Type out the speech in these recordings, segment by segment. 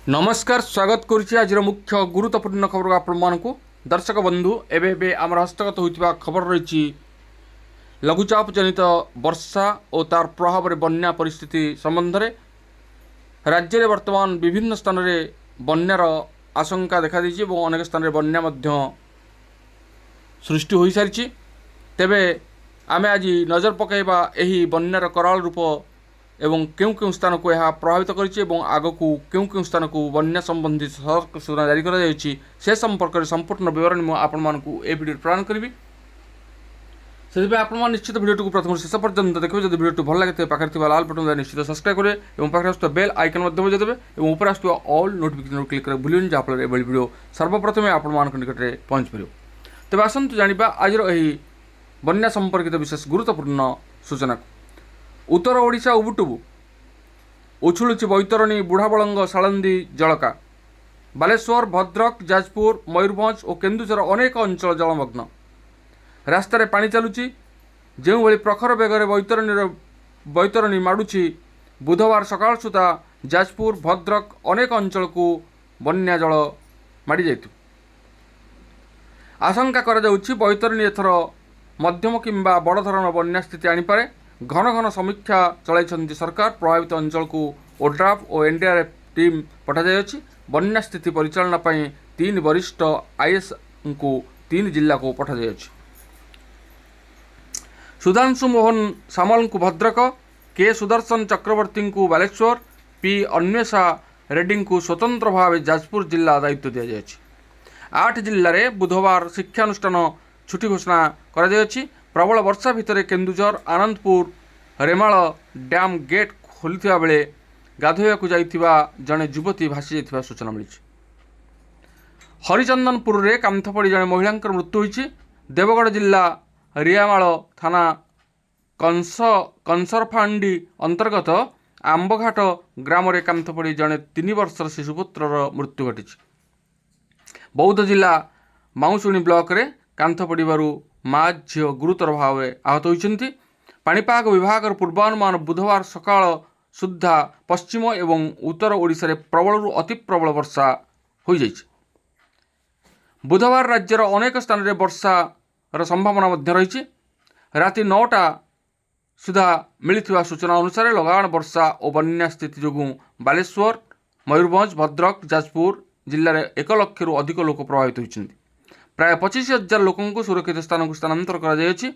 नमस्कार स्वागत करुच्ची आज मुख्य गुरुत्वपूर्ण खबर आपको दर्शक बंधु एवं आम हस्तगत होता खबर रही लघुचाप जनित वर्षा और तार प्रभाव में बन्या परिस्थिति संबंध में राज्य में वर्तमान विभिन्न स्थान में बन्यार आशंका देखा देछि और अनेक स्थान में बन्या सृष्टि हो सारी तेबे आमे आज नजर पकाइबा एही बन्यार कराल रूप एवं क्यों क्यों स्थान को यह प्रभावित करिछि एवं आगकू क्यों क्यों स्थान को बन्या संबंधी सतर्क सूचना जारी करा जायछि से संपर्क में संपूर्ण विवरण मु आपण मानकू ए वीडियो प्रदान करिवि से आपण मान निश्चित वीडियो को प्रथम शेष पर्यंत देखिए जब वीडियो भल लगे पाखे थिबा लाल बटन निश्चित सब्सक्राइब करेंगे और पाखे आसुवा बेल आइकन मध्य बजाय देबे और ऊपर आसुवा ऑल नोटिफिकेशन क्लिक करे भूलियन जहाँ फल एभली वीडियो सर्वप्रथमे आपण मान निकट में पहुँच पार तेज आसतु जाना आज बन्या संपर्कित विशेष गुरुत्वपूर्ण सूचना उत्तर ओडिशा उबुटुबु उछुलुची बैतरणी बुढ़ाबलंग सालंदी जलका बालेश्वर भद्रक जाजपुर मयूरभंज और केन्दुझर अनेक अंचल जलमग्न रास्तार पानी चलुची जो भली प्रखर बेगर बैतरणी माड़ुची बुधवार सकाळ सुधा जाजपुर भद्रक अनेक अंचल को बन्या जल माड़ी जाइतु आशंका करा जाउछि बैतरणी एथर मध्यम किंबा बड़ धरण बन्या स्थिति आनीपारे घन घन समीक्षा चलाई सरकार प्रभावित अंचल को ओड्राफ और एनडीआरएफ टीम पठाई बन्या स्थिति परिचालना पर 3 वरिष्ठ आईएएस को 3 जिला को पठाई सुधांशु मोहन सामल को भद्रक के सुदर्शन चक्रवर्ती को बालेश्वर पी अन्वेषा रेड्डी को स्वतंत्र भाव जाजपुर जिला दायित्व दि जाए 8 जिले में बुधवार शिक्षानुष्ठान छुट्टी घोषणा कर प्रबल वर्षा भितर केन्दुझर आनंदपुर रेमाल डैम गेट खोली बेले गाधोया जाइथिबा जड़े युवती भासी जाइथिबा सूचना मिली हरिचंदनपुर रे कांथ पड़ी जड़े महिला मृत्यु होइछि देवगढ़ जिला रियामाल थाना कंसरफांडी अंतर्गत आंबघाट ग्राम रे कांथ पड़ी जड़े 3 वर्षर शिशुपुत्रर मृत्यु घटी बौद्ध जिला माउशुणी ब्लॉक रे कांथ पड़ू माँ झील गुरुतर भाव आहत होती पाणीपाग विभाग पूर्वानुमान बुधवार सकाळ सुधा पश्चिम एवं उत्तर ओडिशा रे प्रबल अति प्रबल वर्षा हो जाइछि बुधवार राज्यर अनेक स्थान में वर्षार संभावना रही राति 9टा सुधा मिलिथिबा सूचना अनुसार लगाण वर्षा और बन्या स्थिति जोगुं बालेश्वर मयूरभंज भद्रक जाजपुर जिले में 1 लाख रु अधिक लोक प्रभावित होइछन्ति प्राय 25,000 लोकों को सुरक्षित स्थान को स्थानांतर करा जायछि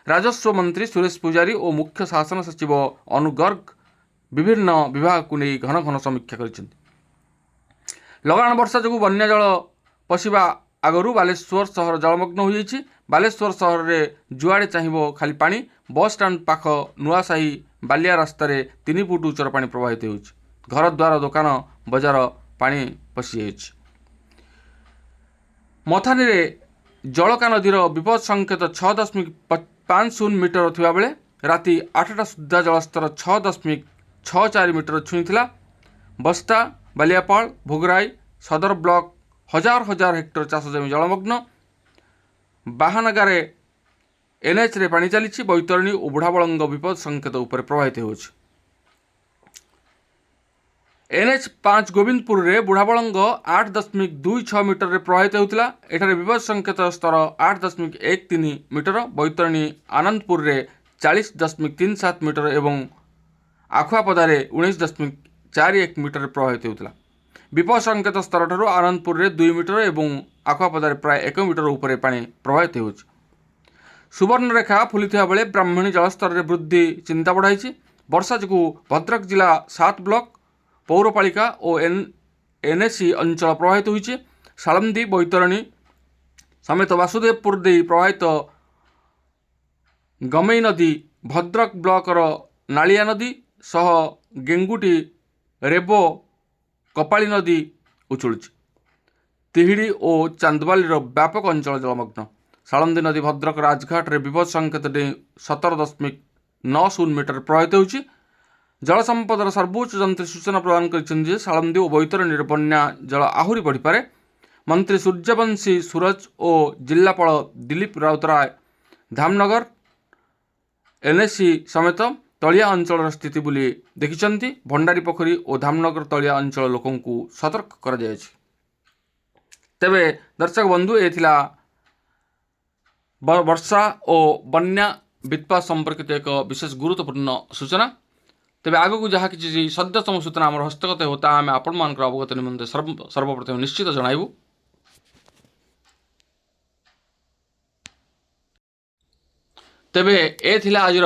राजस्व मंत्री सुरेश पुजारी और मुख्य शासन सचिव अनु गर्ग विभिन्न विभाग को नहीं घन घन समीक्षा करिसेंति लगाण वर्षा जो बन्या जल पशिबा आगरू बालेश्वर सहर जलमग्न हो जाइछि बालेश्वर सहर रे जुआड़े चाहिबो खाली पानी बस स्टैंड पाख नुआसाही बालिया रास्ता 3 फुट उच्चर पानी प्रवाहित होइछि घर द्वार दुकान बजार पानी पशि जाइछि मथानी रे जलका नदीर विपद संकेत 6.50 मीटर थिबा बेले राति 8टा सुधा जलस्तर 6.64 मीटर छुईथिला बस्ता बालियापाल भोगराई सदर ब्लॉक हजार हजार हेक्टर चाष जमी जलमग्न बाहानगारे एनएच रे पानी चली बैतरणी और बुढ़ाबलंग विपद संकेत उपर प्रभावित होछि एनएच 5 गोविंदपुर रे बुढ़ाबलंग 8.26 मीटर रे प्रभावित होता एठारे विपद संकेत स्तर 8.13 मीटर बैतरणी आनंदपुर रे 40.37 मीटर एवं आखुआपदारे 19.41 मीटर प्रभावित होता विपद संकेत स्तर ठारू आनंदपुर रे 2 मीटर एवं आखुआपदारे प्राय 1 मीटर ऊपर पानी प्रभावित होछि सुवर्णरेखा फुलिथिबा बेले ब्राह्मणी जलस्तर रे वृद्धि चिंता बढ़ाई वर्षा जो भद्रक जिला 7 ब्लॉक पौरपालिका और एनएसी अंचल प्रभावित होइछि सालंदी बैतरणी समेत वासुदेवपुर दे प्रभावित गमई नदी भद्रक ब्लॉकर नालिया नदी सह गेंगुटी रेबो कपाली नदी उछुलुछि तिहिड़ी और चांदबाली व्यापक अंचल जलमग्न सालंदी नदी भद्रक राजघाट रे विपद संकेत 17.90 मीटर प्रभावित होइछि जल संपदर सर्वोच्च जंत्री सूचना प्रदान कर सालंदी और बैतरणी बन्या जल आहरी बढ़िपे मंत्री सूर्यवंशी सूरज और जिलापाल दिलीप राउतराय धामनगर एनएसी समेत तलिया अंचल स्थिति बुली देखिछन्ति। भंडारी पोखरी और धामनगर तलिया अंचल लोकंकु सतर्क करा जायछि। तेबे दर्शक बंधु एथिला वर्षा और बन्या वित्पा संपर्कित एक विशेष गुरुत्वपूर्ण सूचना। तेबे आगकू जहाँ किसी सद्यतम सूचना आम हस्तगत होता आम आपण मान अवगत निमंते सर्वप्रथम निश्चित जणाइबू। तेबे ए थिला आजिर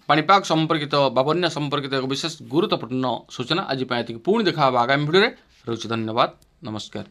पाणीपाग संपर्कित बा बन्या संपर्कित एक विशेष गुरुत्वपूर्ण सूचना। आज पुणी देखा आगामी भिडियो। रहुछि धन्यवाद, नमस्कार।